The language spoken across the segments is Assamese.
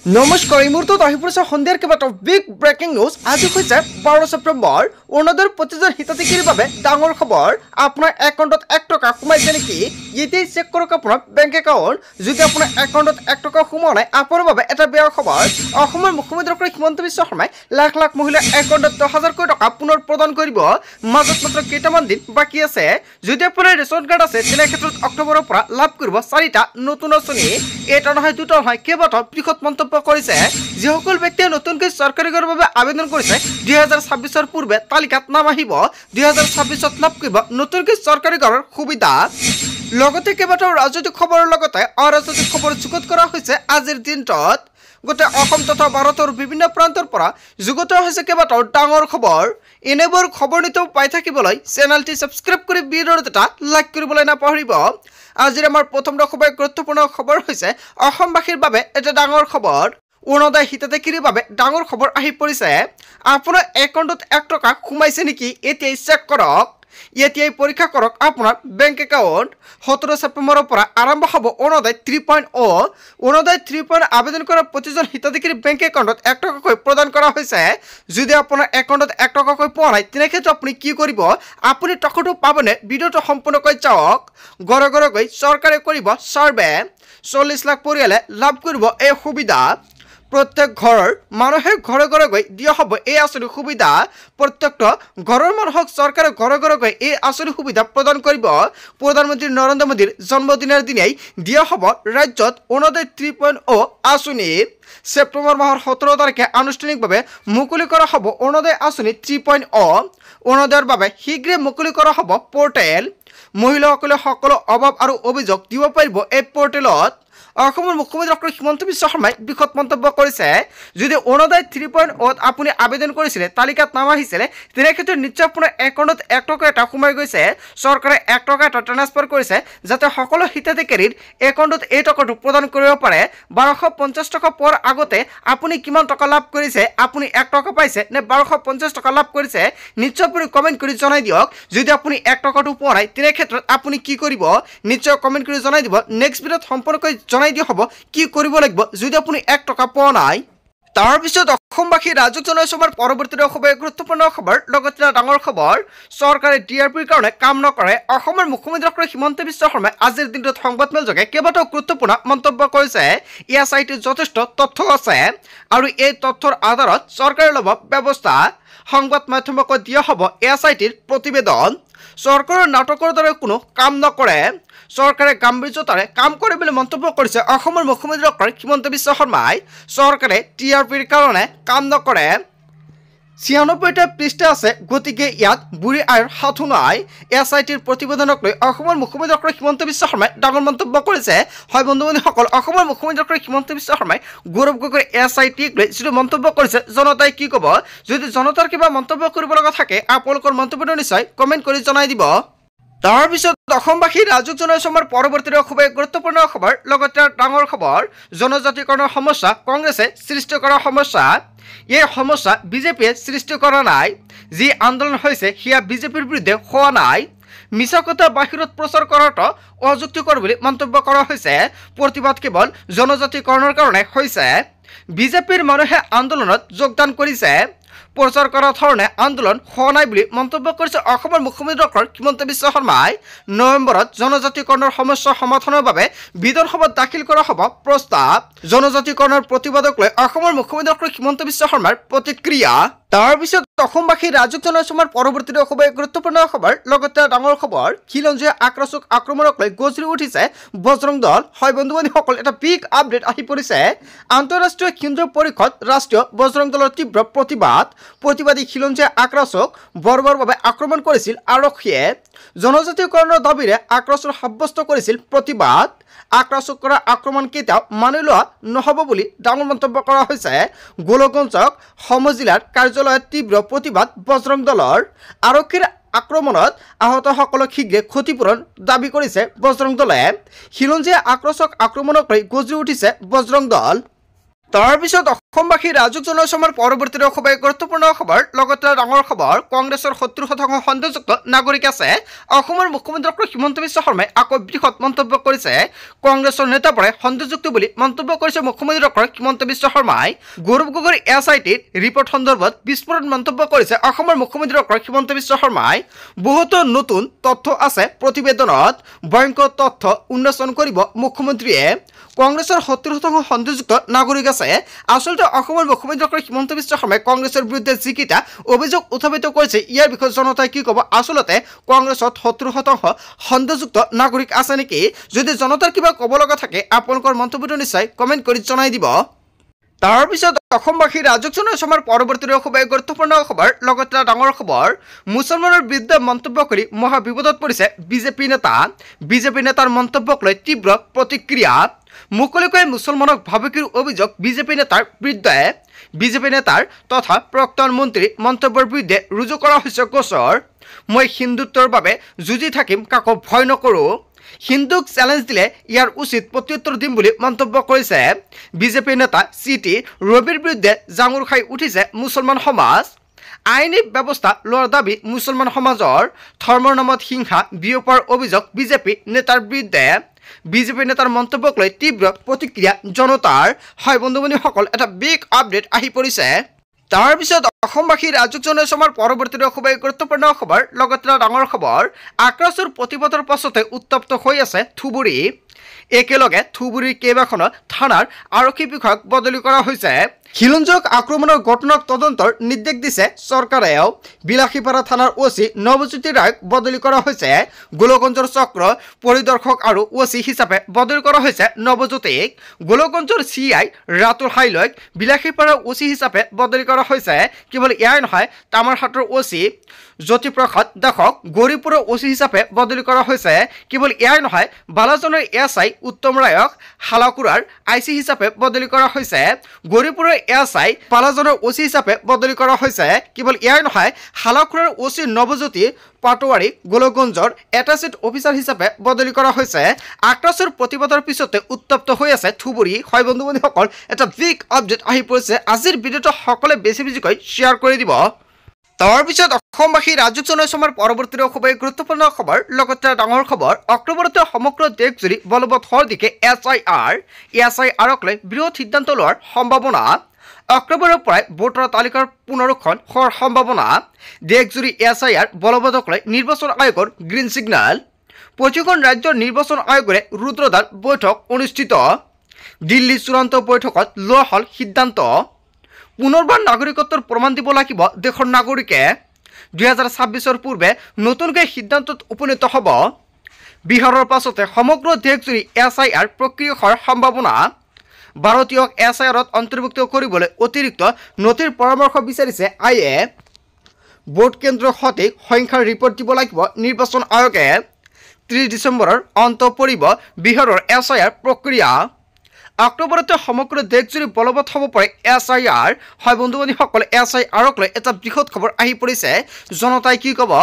নমস্কাৰ এই মুহূৰ্তত আহি পৰিছে সন্ধিয়াৰ কেইবাটাও বিগ ব্ৰেকিং নিউজ। আজি হৈছে 12 ছেপ্টেম্বৰ। অৰুণোদয়ৰ প্ৰতিজন হিতাধিকাৰীৰ বাবে ডাঙৰ খবৰ। আপোনাৰ একাউণ্টত 1 টকা সোমাইছে নেকি? এতিয়াই চেক কৰক আপোনাৰ বেংক একাউণ্ট। যদি আপোনাৰ একাউণ্টত 1 টকা সোমোৱা নাই, আপোনাৰ বাবে এটা বেয়া খবৰ। অসমৰ মুখ্যমন্ত্ৰী ডক্টৰ হিমন্ত বিশ্ব শৰ্মাই লাখ লাখ মহিলাৰ একাউণ্টত 10,000 কোটি টকা পুনৰ প্ৰদান কৰিব। মাজত মাত্ৰ কেইটামান দিন বাকী আছে। যদি আপোনাৰ ৰেচন কাৰ্ড আছে, তেনে ক্ষেত্ৰত অক্টোবৰৰ পৰা লাভ কৰিব 4টা নতুন আঁচনি। এটা নহয়, দুটা নহয়, কেইবাটাও বৃহৎ মন্তব্য কৰিছে। যিসকল ব্যক্তিয়ে নতুনকৈ চৰকাৰী ঘৰৰ বাবে আবেদন কৰিছে, 2026ৰ পূৰ্বে তালিকাত নাম আহিব। 2026ত লাভ কৰিব নতুনকৈ চৰকাৰী ঘৰৰ সুবিধা। লগতে কেইবাটাও ৰাজনৈতিক খবৰৰ লগতে অৰাজনৈতিক খবৰ যুগুত কৰা হৈছে আজিৰ দিনটোত। গোটেই অসম তথা ভাৰতৰ বিভিন্ন প্ৰান্তৰ পৰা যুগুত হৈছে কেইবাটাও ডাঙৰ খবৰ। এনেবোৰ খবৰ নিতৌ পাই থাকিবলৈ চেনেলটি ছাবস্ক্ৰাইব কৰি ভিডিঅ'ত এটা লাইক কৰিবলৈ নাপাহৰিব। আজিৰ আমাৰ প্ৰথম খুবেই গুৰুত্বপূৰ্ণ খবৰ হৈছে অসমবাসীৰ বাবে এটা ডাঙৰ খবৰ। অৰুণোদয় হিতাধিকাৰীৰ বাবে ডাঙৰ খবৰ আহি পৰিছে। আপোনাৰ একাউণ্টত 1 টকা সোমাইছে নেকি? এতিয়াই চেক কৰক। এতিয়াই পৰীক্ষা কৰক আপোনাৰ বেংক একাউণ্ট। 17 ছেপ্টেম্বৰৰ পৰা আৰম্ভ হ'ব অৰুণোদয় 3.0। অৰুণোদয় 3.0 আবেদন কৰা প্ৰতিজন হিতাধিকাৰী বেংক একাউণ্টত 1 টকাকৈ প্ৰদান কৰা হৈছে। যদি আপোনাৰ একাউণ্টত 1 টকাকৈ পোৱা নাই, তেনে ক্ষেত্ৰত আপুনি কি কৰিব? আপুনি টকাটো পাবনে? ভিডিঅ'টো সম্পূৰ্ণকৈ চাওক। ঘৰে ঘৰে গৈ চৰকাৰে কৰিব ছাৰ্ভে। 40 লাখ পৰিয়ালে লাভ কৰিব এই সুবিধা। প্ৰত্যেক ঘৰৰ মানুহে ঘৰে ঘৰে গৈ দিয়া হ'ব এই আঁচনিৰ সুবিধা। প্ৰত্যেকটো ঘৰৰ মানুহক চৰকাৰে ঘৰে ঘৰে গৈ এই আঁচনিৰ সুবিধা প্ৰদান কৰিব। প্ৰধানমন্ত্ৰী নৰেন্দ্ৰ মোদীৰ জন্মদিনৰ দিনাই দিয়া হ'ব ৰাজ্যত অৰুণোদয় 3.0 আঁচনি। ছেপ্টেম্বৰ মাহৰ 17 তাৰিখে আনুষ্ঠানিকভাৱে মুকলি কৰা হ'ব অৰুণোদয় আঁচনি 3.0। অৰুণোদয়ৰ বাবে শীঘ্ৰে মুকলি কৰা হ'ব পৰ্টেল। মহিলাসকলে সকলো অভাৱ আৰু অভিযোগ দিব পাৰিব এই পৰ্টেলত। অসমৰ মুখ্যমন্ত্ৰী ডক্টৰ হিমন্ত বিশ্ব শৰ্মাই বৃহৎ মন্তব্য কৰিছে। যদি অৰুণোদয় 3.0 আপুনি আবেদন কৰিছিলে, তালিকাত নাম আহিছিলে, তেনে ক্ষেত্ৰত নিশ্চয় আপোনাৰ একাউণ্টত 1 টকা এটা সোমাই গৈছে। চৰকাৰে 1 টকা এটা ট্ৰান্সফাৰ কৰিছে, যাতে সকলো হিতাধিকাৰীৰ একাউণ্টত এই টকাটো প্ৰদান কৰিব পাৰে। 1250 টকা পোৱাৰ আগতে আপুনি কিমান টকা লাভ কৰিছে? আপুনি 1 টকা পাইছে নে 1250 টকা লাভ কৰিছে? নিশ্চয় আপুনি কমেণ্ট কৰি জনাই দিয়ক। যদি আপুনি 1 টকাটো পোৱা নাই, তেনে ক্ষেত্ৰত আপুনি কি কৰিব? নিশ্চয় কমেণ্ট কৰি জনাই দিব। নেক্সট ভিডিঅ'ত সম্পূৰ্ণকৈ জনাই দিয়া হ'ব কি কৰিব লাগিব যদি আপুনি 1 টকা পোৱা নাই। তাৰপিছত অসমবাসী ৰাজক জনাইছো আমাৰ পৰৱৰ্তী খুবেই গুৰুত্বপূৰ্ণ খবৰ। লগতে ডাঙৰ খবৰ, চৰকাৰে DRPৰ কাৰণে কাম নকৰে। অসমৰ মুখ্যমন্ত্ৰী ডক্টৰ হিমন্ত বিশ্ব শৰ্মাই আজিৰ দিনটোত সংবাদমেলযোগে কেইবাটাও গুৰুত্বপূৰ্ণ মন্তব্য কৰিছে। ESITত যথেষ্ট তথ্য আছে আৰু এই তথ্যৰ আধাৰত চৰকাৰে ল'ব ব্যৱস্থা। সংবাদ মাধ্যমক দিয়া হ'ব ESITৰ প্ৰতিবেদন। চৰকাৰৰ নাটকৰ দৰে কোনো কাম নকৰে। চৰকাৰে গাম্ভীৰ্যতাৰে কাম কৰে বুলি মন্তব্য কৰিছে অসমৰ মুখ্যমন্ত্ৰী ডক্টৰ হিমন্ত বিশ্ব শৰ্মাই। চৰকাৰে TRPৰ কাৰণে কাম নকৰে। 96টা পৃষ্ঠা আছে, গতিকে ইয়াত বুঢ়ী আইৰ সাধু নাই। ESITৰ প্ৰতিবেদনক লৈ অসমৰ মুখ্যমন্ত্ৰী ডক্টৰ হিমন্ত বিশ্ব শৰ্মাই ডাঙৰ মন্তব্য কৰিছে। হয় বন্ধু বান্ধৱীসকল, অসমৰ মুখ্যমন্ত্ৰী ডক্টৰ হিমন্ত বিশ্ব শৰ্মাই গৌৰৱ গগৈৰ ESITক লৈ যিটো মন্তব্য কৰিছে, জনতাই কি ক'ব? যদি জনতাৰ কিবা মন্তব্য কৰিব লগা থাকে, আপোনালোকৰ মন্তব্যটো নিশ্চয় কমেণ্ট কৰি জনাই দিব। তাৰপিছত অসমবাসী ৰাজক জনাইছো আমাৰ পৰৱৰ্তী খুবেই গুৰুত্বপূৰ্ণ খবৰ। লগতে ডাঙৰ খবৰ, জনজাতিকৰণৰ সমস্যা কংগ্ৰেছে সৃষ্টি কৰা সমস্যা। এই সমস্যা বিজেপিয়ে সৃষ্টি কৰা নাই। যি আন্দোলন হৈছে সেয়া বিজেপিৰ বিৰুদ্ধে হোৱা নাই। মিছা কথা বাহিৰত প্ৰচাৰ কৰাটো অযুক্তিকৰ বুলি মন্তব্য কৰা হৈছে। প্ৰতিবাদ কেৱল জনজাতিকৰণৰ কাৰণে হৈছে। বিজেপিৰ মানুহে আন্দোলনত যোগদান কৰিছে। প্ৰচাৰ কৰা ধৰণে আন্দোলন হোৱা নাই বুলি মন্তব্য কৰিছে অসমৰ মুখ্যমন্ত্ৰী ডক্টৰ হিমন্ত বিশ্ব শৰ্মাই। নৱেম্বৰত জনজাতিকৰণৰ সমস্যা সমাধানৰ বাবে বিধানসভাত দাখিল কৰা হ'ব প্ৰস্তাৱ। জনজাতিকৰণৰ প্ৰতিবাদক লৈ অসমৰ মুখ্যমন্ত্ৰী ডক্টৰ হিমন্ত বিশ্ব শৰ্মাৰ প্ৰতিক্ৰিয়া। তাৰপিছত অসমবাসী ৰাজক জনাইছো আমাৰ পৰৱৰ্তী খুবেই গুৰুত্বপূৰ্ণ খবৰ। লগতে ডাঙৰ খবৰ, খিলঞ্জীয়া আক্ৰমক আক্ৰমণক লৈ গজৰি উঠিছে বজৰং দল। হয় বন্ধু বান্ধৱীসকল, এটা বিগ আপডেট আহি পৰিছে। আন্তঃৰাষ্ট্ৰীয় হিন্দু পৰিষদ ৰাষ্ট্ৰীয় বজৰং দলৰ তীব্ৰ প্ৰতিবাদ। প্ৰতিবাদী খিলঞ্জীয়া আক্ৰমক বৰ্বৰভাৱে আক্ৰমণ কৰিছিল আৰক্ষীয়ে। জনজাতিকৰণৰ দাবীৰে আক্ৰমণ সাব্যস্ত কৰিছিল প্ৰতিবাদ। আক্ৰমক কৰা আক্ৰমণ কেতিয়াও মানি লোৱা নহ'ব বুলি ডাঙৰ মন্তব্য কৰা হৈছে। গোলকগঞ্জক সমজিলাৰ কাৰ্যালয়ত তীব্ৰ প্ৰতিবাদ বজৰং দলৰ। আৰক্ষীৰ আক্ৰমণত আহতসকলক শীঘ্ৰে ক্ষতিপূৰণ দাবী কৰিছে বজৰং দলে। খিলঞ্জীয়া আক্ৰমক আক্ৰমণক লৈ গজৰি উঠিছে বজৰং দল। তাৰপিছত অসমবাসী ৰাজুক জনাইছো আমাৰ পৰৱৰ্তী খুবেই গুৰুত্বপূৰ্ণ খবৰ লগতে ডাঙৰ খবৰ কংগ্ৰেছৰ 70% সন্দেহযুক্ত নাগৰিক আছে অসমৰ মুখ্যমন্ত্ৰী ডক্টৰ হিমন্ত বিশ্ব শৰ্মাই আকৌ বৃহৎ মন্তব্য কৰিছে কংগ্ৰেছৰ নেতাবোৰে সন্দেহযুক্ত বুলি মন্তব্য কৰিছে মুখ্যমন্ত্ৰী ডক্টৰ হিমন্ত বিশ্ব শৰ্মাই গৌৰৱ গগৈৰ এছআইটিৰ ৰিপৰ্ট সন্দৰ্ভত বিস্ফোৰণ মন্তব্য কৰিছে অসমৰ মুখ্যমন্ত্ৰী ডক্টৰ হিমন্ত বিশ্ব শৰ্মাই বহুতো নতুন তথ্য আছে প্ৰতিবেদনত ভয়ংকৰ তথ্য উন্মোচন কৰিব মুখ্যমন্ত্ৰীয়ে কংগ্ৰেছৰ 70% সন্দেহযুক্ত নাগৰিক আছে আসলতে অসমৰ মুখ্যমন্ত্ৰী ডক্টৰ হিমন্ত বিশ্ব শৰ্মাই কংগ্ৰেছৰ বিৰুদ্ধে যিকেইটা অভিযোগ উত্থাপিত কৰিছে ইয়াৰ বিষয়ে জনতাই কি ক'ব আসলতে কংগ্ৰেছত 70% সন্দেহযুক্ত নাগৰিক আছে নেকি যদি জনতাৰ কিবা ক'ব লগা থাকে আপোনালোকৰ মন্তব্যটো নিশ্চয় কমেণ্ট কৰি জনাই দিব তাৰ পিছত অসমবাসী ৰাজুক জনাইছো আমাৰ পৰৱৰ্তী খুবেই গুৰুত্বপূৰ্ণ খবৰ লগতে ডাঙৰ খবৰ মুছলমানৰ বিৰুদ্ধে মন্তব্য কৰি মহা বিপদত পৰিছে বিজেপি নেতাৰ মন্তব্যক লৈ তীব্ৰ প্ৰতিক্ৰিয়া মুকলিকৈ মুছলমানক ভাবুকিৰ অভিযোগ বিজেপি নেতাৰ বিৰুদ্ধে বিজেপি নেতাৰ তথা প্ৰাক্তন মন্ত্ৰী মন্তব্যৰ বিৰুদ্ধে ৰুজু কৰা হৈছে গোচৰ মই হিন্দুত্বৰ বাবে যুঁজি থাকিম কাকো ভয় নকৰোঁ হিন্দুক চ্যালেঞ্জ দিলে ইয়াৰ উচিত প্ৰত্যুত্তৰ দিম বুলি মন্তব্য কৰিছে বিজেপি নেতা চিটি ৰবিৰ বিৰুদ্ধে জাঙুৰ খাই উঠিছে মুছলমান সমাজ আইনী ব্যৱস্থা লোৱাৰ দাবী মুছলমান সমাজৰ ধৰ্মৰ নামত হিংসা বিয়পোৱাৰ অভিযোগ বিজেপি নেতাৰ বিৰুদ্ধে বিজেপি নেতাৰ মন্তব্যক লৈ তীব্ৰ প্ৰতিক্ৰিয়া জনতাৰ হয় বন্ধু-বান্ধৱীসকল এটা বিগ আপডেট আহি পৰিছে তাৰ পিছত অসমবাসী ৰাজুক জনাইছো আমাৰ পৰৱৰ্তী খুবেই গুৰুত্বপূৰ্ণ খবৰ লগতে ডাঙৰ খবৰ আক্ৰাছৰ প্ৰতিবাদৰ পাছতে উত্তপ্ত হৈ আছে থুবুৰী একেলগে থুবুৰীৰ কেইবাখনো থানাৰ আৰক্ষী বিষয়াক বদলি কৰা হৈছে খিলঞ্জীয়ক আক্ৰমণৰ ঘটনাক তদন্তৰ নিৰ্দেশ দিছে চৰকাৰেও বিলাসীপাৰা থানাৰ ওসি নৱজ্যোতি ৰায়ক বদলি কৰা হৈছে গোলগঞ্জৰ চক্ৰ পৰিদৰ্শক আৰু ওসি হিচাপে বদলি কৰা হৈছে নৱজ্যোতিক গোলগঞ্জৰ চিআই ৰাতুল হাইলৈক বিলাসীপাৰা ওসি হিচাপে বদলি কৰা হৈছে কেৱল এয়াই নহয় তামাৰহাটৰ ওসি জ্যোতিপ্ৰসাদ দাসক গৌৰীপুৰৰ ওসি হিচাপে বদলি কৰা হৈছে কেৱল এয়াই নহয় বালাজনৰ এছআই উত্তম ৰায়ক হালাকুৰাৰ আইসি হিচাপে বদলি কৰা হৈছে গৌৰীপুৰৰ এছআই পালাজনৰ ওসি হিচাপে বদলি কৰা হৈছে কেৱল এয়াই নহয় হালাকুৰাৰ ওসি নৱজ্যোতি পাটোৱাৰী গোলগঞ্জৰ এটাচিট অফিচাৰ হিচাপে বদলি কৰা হৈছে আক্ৰাছৰ প্ৰতিবাদৰ পিছতে উত্তপ্ত হৈ আছে থুবুৰী হয় বন্ধু-বান্ধৱীসকল এটা বিগ আপডেট আহি পৰিছে আজিৰ ভিডিঅ'টো সকলোৱে বেছিকৈ শ্বেয়াৰ কৰি দিব তাৰ পিছত অসমবাসী ৰাজুক জনাইছো আমাৰ পৰৱৰ্তী খুবেই গুৰুত্বপূৰ্ণ খবৰ লগতে ডাঙৰ খবৰ অক্টোবৰতে সমগ্ৰ দেশজুৰি বলবৎ হোৱাৰ দিকে এছআইআৰক লৈ বৃহৎ সিদ্ধান্ত লোৱাৰ সম্ভাৱনা অক্টোবৰৰ পৰাই ভোটাৰ তালিকাৰ পুনৰীক্ষণ হোৱাৰ সম্ভাৱনা দেশজুৰি এছআইআৰ বলবৎক লৈ নিৰ্বাচন আয়োগৰ গ্ৰীণ ছিগনেল প্ৰতিখন ৰাজ্যৰ নিৰ্বাচন আয়োগৰে ৰুদ্ৰদ্বাৰ বৈঠক অনুষ্ঠিত দিল্লী চূড়ান্ত বৈঠকত লোৱা হ'ল সিদ্ধান্ত পুনৰবাৰ নাগৰিকত্বৰ প্ৰমাণ দিব লাগিব দেশৰ নাগৰিকে 2026 পূৰ্বে নতুনকৈ সিদ্ধান্তত উপনীত হ'ব বিহাৰৰ পাছতে সমগ্ৰ দেশজুৰি এছআইআৰ প্ৰক্ৰিয়া হোৱাৰ সম্ভাৱনা ভাৰতীয়ক এছআইআৰত অন্তৰ্ভুক্ত কৰিবলৈ অতিৰিক্ত নথিৰ পৰামৰ্শ বিচাৰিছে আইএ ভোট কেন্দ্ৰৰ সঠিক সংখ্যাৰ ৰিপৰ্ট দিব লাগিব নিৰ্বাচন আয়োগে 30 ডিচেম্বৰৰ অন্ত পৰিব বিহাৰৰ এছআইআৰ প্ৰক্ৰিয়া অক্টোবৰতে সমগ্ৰ দেশজুৰি বলবৎ হ'ব পাৰে এছআইআৰ হয় বন্ধু-বান্ধৱীসকল এছআইআৰক লৈ এটা বৃহৎ খবৰ আহি পৰিছে জনতাই কি ক'ব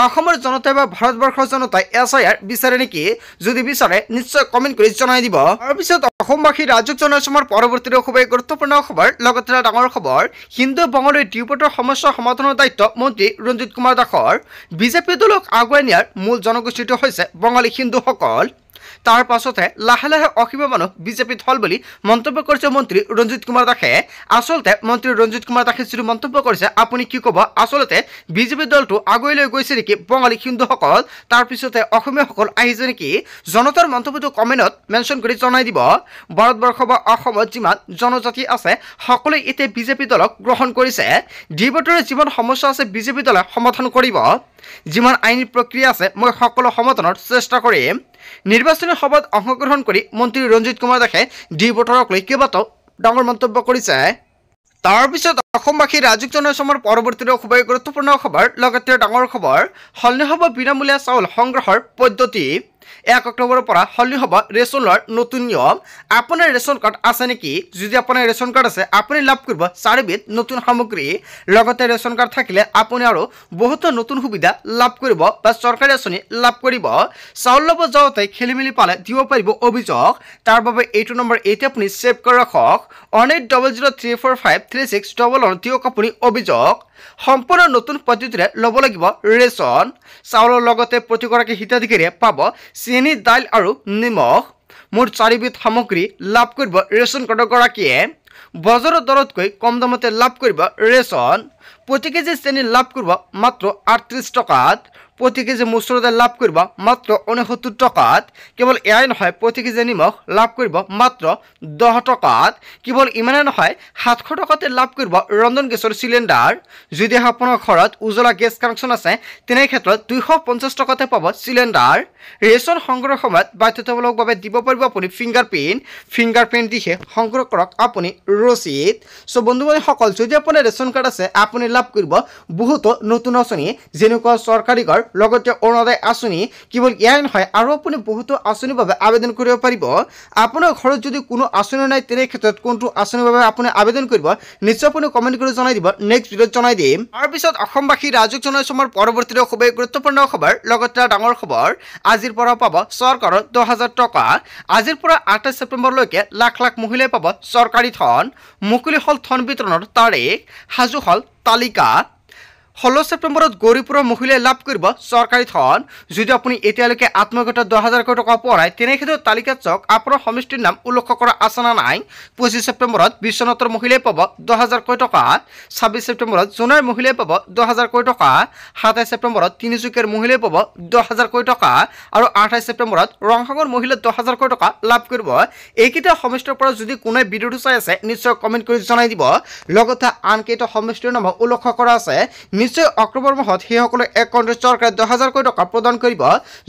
অসমৰ জনতাই বা ভাৰতবৰ্ষৰ জনতাই এছআইআৰ বিচাৰে নেকি যদি বিচাৰে নিশ্চয় কমেণ্ট কৰি জনাই দিব তাৰপিছত অসমবাসী ৰাজুক জনাইছো আমাৰ পৰৱৰ্তী খুবেই গুৰুত্বপূৰ্ণ খবৰ লগতে ডাঙৰ খবৰ হিন্দু বঙালীৰ ডিউপটৰ সমস্যা সমাধানৰ দায়িত্ব মন্ত্ৰী ৰঞ্জিত কুমাৰ দাসৰ বিজেপি দলক আগুৱাই নিয়াৰ মূল জনগোষ্ঠীটো হৈছে বঙালী হিন্দুসকল তাৰ পাছতে লাহে লাহে অসীম মানুহ বিজেপিত হল বুলি মন্তব্য কৰিছে মন্ত্ৰী ৰঞ্জিত কুমাৰ দাসে আসলতে মন্ত্ৰী ৰঞ্জিত কুমাৰ দাসে যিটো মন্তব্য কৰিছে আপুনি কি ক'ব আসলতে বিজেপি দলটো আগুৱাই লৈ গৈছে নেকি বঙালী হিন্দুসকল তাৰ পিছতে অসমীয়াসকল আহিছে নেকি জনতাৰ মন্তব্যটো কমেণ্টত মেনশ্যন কৰি জনাই দিব ভাৰতবৰ্ষ বা অসমত যিমান জনজাতি আছে সকলোৱে এতিয়া বিজেপি দলক গ্ৰহণ কৰিছে ডিবেটৰে যিমান সমস্যা আছে বিজেপি দলে সমাধান কৰিব যিমান আইনী প্ৰক্ৰিয়া আছে মই সকলো সমাধানৰ চেষ্টা কৰিম নিৰ্বাচনী সভাত অংশগ্ৰহণ কৰি মন্ত্ৰী ৰঞ্জিত কুমাৰ দাসে ডিবেটৰক লৈ কেইবাটাও ডাঙৰ মন্তব্য কৰিছে তাৰ পিছত অসমবাসী ৰাজুক জনাইছো আমাৰ পৰৱৰ্তী খুবেই গুৰুত্বপূৰ্ণ খবৰ লগতে ডাঙৰ খবৰ সলনি হ'ব বিনামূলীয়া চাউল সংগ্ৰহৰ পদ্ধতি 1 অক্টোবৰৰ পৰা সলনি হ'ব ৰেচন লোৱাৰ নতুন নিয়ম আপোনাৰ ৰেচন কাৰ্ড আছে নেকি যদি আপোনাৰ ৰেচন কাৰ্ড আছে আপুনি লাভ কৰিব 4 বিধ নতুন সামগ্ৰী লগতে ৰেচন কাৰ্ড থাকিলে আপুনি আৰু বহুত নতুন সুবিধা লাভ কৰিব বা চৰকাৰী আঁচনি লাভ কৰিব চাউল ল'ব যাওঁতে খেলিমেলি পালে দিব পাৰিব অভিযোগ তাৰ বাবে এইটো নম্বৰ এতিয়া আপুনি সেভ কৰি ৰাখক 1800345361 দিয়ক আপুনি অভিযোগ সম্পূৰ্ণ নতুন পদ্ধতিৰে ল'ব লাগিব ৰেচন চাউলৰ লগতে প্ৰতিগৰাকী হিতাধিকাৰীয়ে পাব চেনি দাইল আৰু নিমখ মুঠ 4 বিধ সামগ্ৰী লাভ কৰিব ৰেচন কাৰ্ডৰ গৰাকীয়ে বজাৰৰ দৰতকৈ কম দামতে লাভ কৰিব ৰেচন প্ৰতি কেজি চেনি লাভ কৰিব মাত্ৰ 38 টকাত প্ৰতি কেজি মচুৰ দাইল লাভ কৰিব মাত্ৰ 69 টকাত কেৱল এয়াই নহয় প্ৰতি কেজি নিমখ লাভ কৰিব মাত্ৰ 10 টকাত কেৱল ইমানে নহয় 700 টকাতে লাভ কৰিব ৰন্ধন গেছৰ চিলিণ্ডাৰ যদি আপোনাৰ ঘৰত উজ্বলা গেছ কানেকশ্যন আছে তেনে ক্ষেত্ৰত 250 টকাতে পাব চিলিণ্ডাৰ ৰেচন সংগ্ৰহৰ সময়ত বাধ্যতামূলকভাৱে দিব পাৰিব আপুনি ফিংগাৰপ্ৰিণ্ট দিহে সংগ্ৰহ কৰক আপুনি ৰচিদ সো বন্ধুসকল যদি আপোনাৰ ৰেচন কাৰ্ড আছে আপুনি লাভ কৰিব বহুত নতুন আঁচনি যেনেকুৱা চৰকাৰী ঘৰ লগতে অৰুণোদয় আঁচনি কেৱল ইয়াই নহয় আৰু আপুনি বহুত আঁচনিৰ বাবে আবেদন কৰিব পাৰিব আপোনাৰ ঘৰত যদি কোনো আঁচনি নাই তেনে ক্ষেত্ৰত কোনটো আঁচনিৰ বাবে আপুনি আবেদন কৰিব নিশ্চয় আপুনি কমেন্ট কৰি জনাই দিব নেক্সট ভিডিঅ'ত জনাই দিম তাৰ পিছত অসমবাসী ৰাজক জনাইছমৰ পৰৱৰ্তী খুবেই গুৰুত্বপূৰ্ণ খবৰ লগতে ডাঙৰ খবৰ আজিৰ পৰা পাব চৰকাৰৰ 10,000 টকা আজিৰ পৰা 28 ছেপ্টেম্বৰলৈকে লাখ লাখ মহিলাই পাব চৰকাৰী ধন মুকলি হল ধন বিতৰণৰ তাৰিখ হাজু হল তালিকা 16 ছেপ্টেম্বৰত গৌৰীপুৰৰ মহিলাই লাভ কৰিব চৰকাৰী ধন যদি আপুনি এতিয়ালৈকে আত্মগত 10,000 টকা পোৱা নাই তেনে ক্ষেত্ৰত তালিকাত চাওক আপোনাৰ সমষ্টিৰ নাম উল্লেখ কৰা আছে না নাই 25 ছেপ্টেম্বৰত বিশ্বনাথৰ মহিলাই পাব 10,000 টকা 26 ছেপ্টেম্বৰত জোনাৰ মহিলাই পাব 10,000 টকা 27 ছেপ্টেম্বৰত তিনিচুকীয়াৰ মহিলাই পাব 10,000 টকা আৰু 28 ছেপ্টেম্বৰত ৰংহাঙৰ মহিলাই 10,000 টকা লাভ কৰিব এইকেইটা সমষ্টিৰ পৰা যদি কোনে ভিডিঅ'টো চাই আছে নিশ্চয় কমেন্ট কৰি জনাই দিব লগতে আনকেইটা সমষ্টিৰ নাম উল্লেখ কৰা আছে নিশ্চয় অক্টোবৰ মাহত সেইসকলে একাউণ্টত চৰকাৰে 10,000 টকা প্ৰদান কৰিব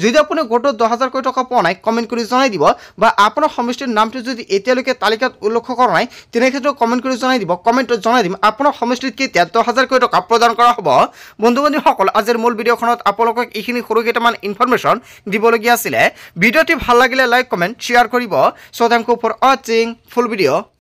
যদি আপুনি গোটত 10,000 টকা পোৱা নাই কমেন্ট কৰি জনাই দিব বা আপোনাৰ সমষ্টিৰ নামটো যদি এতিয়ালৈকে তালিকাত উল্লেখ কৰা নাই তেনে ক্ষেত্ৰত কমেন্ট কৰি জনাই দিব কমেন্টত জনাই দিম আপোনাৰ সমষ্টিত কেতিয়া 10,000 টকা প্ৰদান কৰা হ'ব বন্ধু-বান্ধৱীসকল আজিৰ মূল ভিডিঅ'খনত আপোনালোকক এইখিনি সৰু কেইটামান ইনফৰমেশ্যন দিবলগীয়া আছিল ভিডিঅ'টি ভাল লাগিলে লাইক কমেন্ট শ্বেয়াৰ কৰিব সো থ্যাংক ইউ ফৰ ৱাচিং ফুল ভিডিঅ'